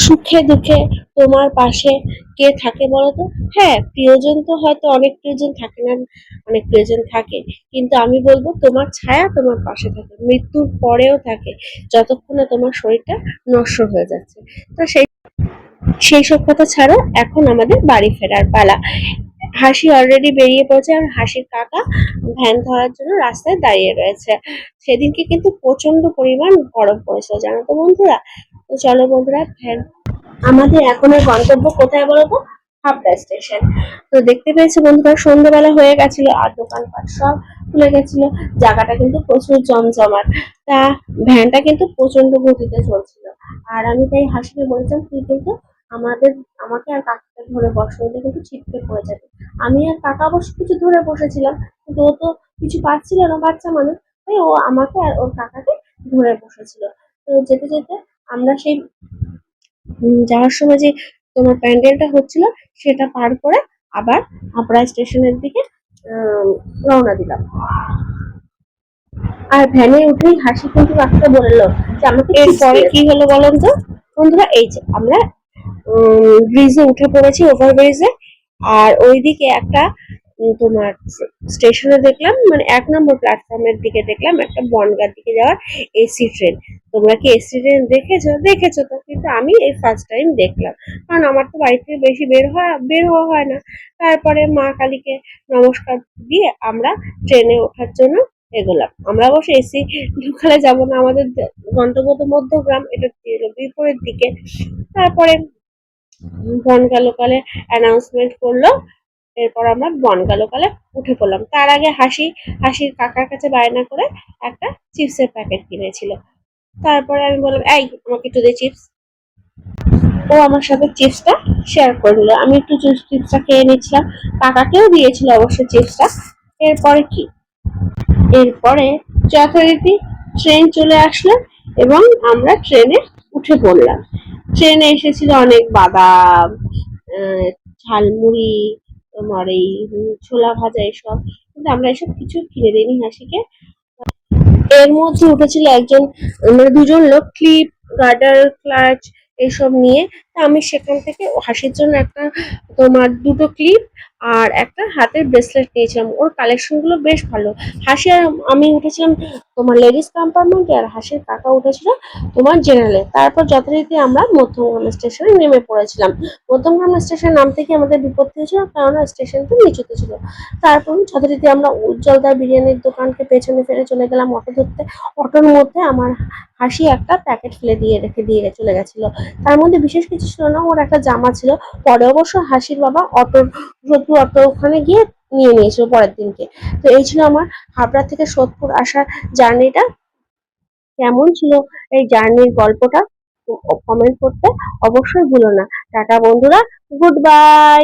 সুখে দুঃখে তোমার পাশে কে থাকে বলো তো? হ্যাঁ, প্রিয়জন তো হয়তো অনেক প্রিয়জন থাকে না, অনেক প্রিয়জন থাকে, কিন্তু আমি বলবো তোমার ছায়া তোমার পাশে থাকে, মৃত্যুর পরেও থাকে, যতক্ষণ না তোমার শরীরটা নশ্বর হয়ে যাচ্ছে। তো সেই সব কথা ছাড়ো, এখন আমাদের বাড়ি ফেরার পালা। হাসি অলরেডি বেরিয়ে পড়েছে, আর হাসির কাকা ভ্যান ধরার জন্য রাস্তায় দাঁড়িয়ে রয়েছে। সেদিনকে কিন্তু প্রচন্ড পরিমাণ গরম পড়েছিল, জানো তো বন্ধুরা। তো চলো বন্ধুরা, আমাদের এখনের গন্তব্য কোথায় বলতো? হাবড়া স্টেশন। তো দেখতে পেয়েছি বন্ধুরা, সন্ধ্যেবেলা হয়ে গেছিল আর দোকানপাট সব খুলে গেছিল। জায়গাটা কিন্তু প্রচুর জমজমাট। তা ভ্যানটা কিন্তু প্রচন্ড গতিতে চলছিল। আর আমি তাই হাসিকে বলেছিলাম, তুই কিন্তু আমাদের আমাকে আর কাকাকে ধরে বস, নইলে কিন্তু ছিটকে পড়ে যাবে। আমি আর কাকা অবশ্য কিছু ধরে বসেছিলাম, কিন্তু ও তো কিছু পাচ্ছিল না, বাচ্চা মানুষ, তাই ও আমাকে আর ওর কাকাকে ধরে বসেছিল। তো যেতে যেতে আমরা সেই যাওয়ার সময় যে তোমার প্যান্ডেলটা হচ্ছিল, সেটা পার করে আবার হাবড়া স্টেশনের দিকে রওনা দিলাম। আর ভ্যানে উঠেই হাসি কিন্তু রাস্তা বললো যে আমাকে এরপরে কি হলো বলেন তো বন্ধুরা? এই যে আমরা ব্রিজে উঠে পড়েছি, ওভার ব্রিজে। আর ওইদিকে একটা তোমার স্টেশনে দেখলাম, মানে 1 নম্বর প্ল্যাটফর্মের দিকে দেখলাম একটা বনগাঁর দিকে যাওয়ার এসি ট্রেন। তোমরা কি এসি ট্রেন দেখেছো? দেখেছো তো, কিন্তু আমি এই ফার্স্ট টাইম দেখলাম, কারণ আমার তো বাড়ি থেকে বেশি বের হওয়া হয় না। তারপরে মা কালীকে নমস্কার দিয়ে আমরা ট্রেনে ওঠার জন্য এগোলাম। আমরা অবশ্য এসি ঢুকালে যাবো না, আমাদের গন্তব্য তো মধ্যগ্রাম, এটা বিপরীত দিকে। তারপরে বনগাঁ লোকালে অ্যানাউন্সমেন্ট করলো, এরপর আমরা বনগাঁ লোকালে উঠে পড়লাম। তার আগে হাসির কাকার কাছে বায়না করে একটা চিপসের প্যাকেট কিনেছিল। তারপরে আমি বললাম, এই আমাকে একটু দে চিপস। ও আমার সাথে চিপসটা শেয়ার করে নিল, আমি একটু চিপসটা খেয়ে নিচ্ছিলাম, কাকাকেও দিয়েছিল অবশ্য চিপসটা। এরপরে কি, এরপরে যথারীতি ট্রেন চলে আসলো এবং আমরা ট্রেনে উঠে পড়লাম। ট্রেনে এসেছিল অনেক বাদাম, ঝালমুড়ি, তোমার এই ছোলা ভাজা, এসব, কিন্তু আমরা এসব কিছু কিনে দিইনি হাসিকে। এর মধ্যে উঠেছিল একজন, মানে দুজন লোক, ক্লিপ, গার্ডার, ক্লাচ এসব নিয়ে। তা আমি সেখান থেকে হাসির জন্য একটা তোমার দুটো ক্লিপ আর একটা হাতের ব্রেসলেট নিয়েছিলাম। ওর কালেকশন গুলো বেশ ভালো। হাসি আর আমি উঠেছিলাম তোমার লেডিস কম্পার্টমেন্টে, আর হাসির কাকা উঠেছিল তোমার জেনারেলে। তারপর যথারীতি আমরা মধ্যমগ্রাম স্টেশনে নেমে পড়েছিলাম। মধ্যমগ্রাম স্টেশন নামতে গিয়ে আমাদের বিপত্তি হয়েছিল, কেননা স্টেশনটা নিচুতে ছিল। তারপর যথারীতি আমরা উজ্জ্বলদার বিরিয়ানির দোকানকে পেছনে ফেলে চলে গেলাম অটো ধরতে। অটোর মধ্যে আমার হাসি একটা প্যাকেট ফেলে দিয়ে রেখে দিয়ে চলে গেছিল। তার মধ্যে বিশেষ কিছু ছিল না, ওর একটা জামা ছিল। পরে অবশ্য হাসির বাবা অটো ওখানে গিয়ে নিয়ে নিয়েছিল পরের দিনকে। তো এই ছিল আমার হাবড়া থেকে সোদপুর আসার জার্নিটা। কেমন ছিল এই জার্নির গল্পটা? কমেন্ট করতে অবশ্যই ভুলো না। টাটা বন্ধুরা, গুড বাই।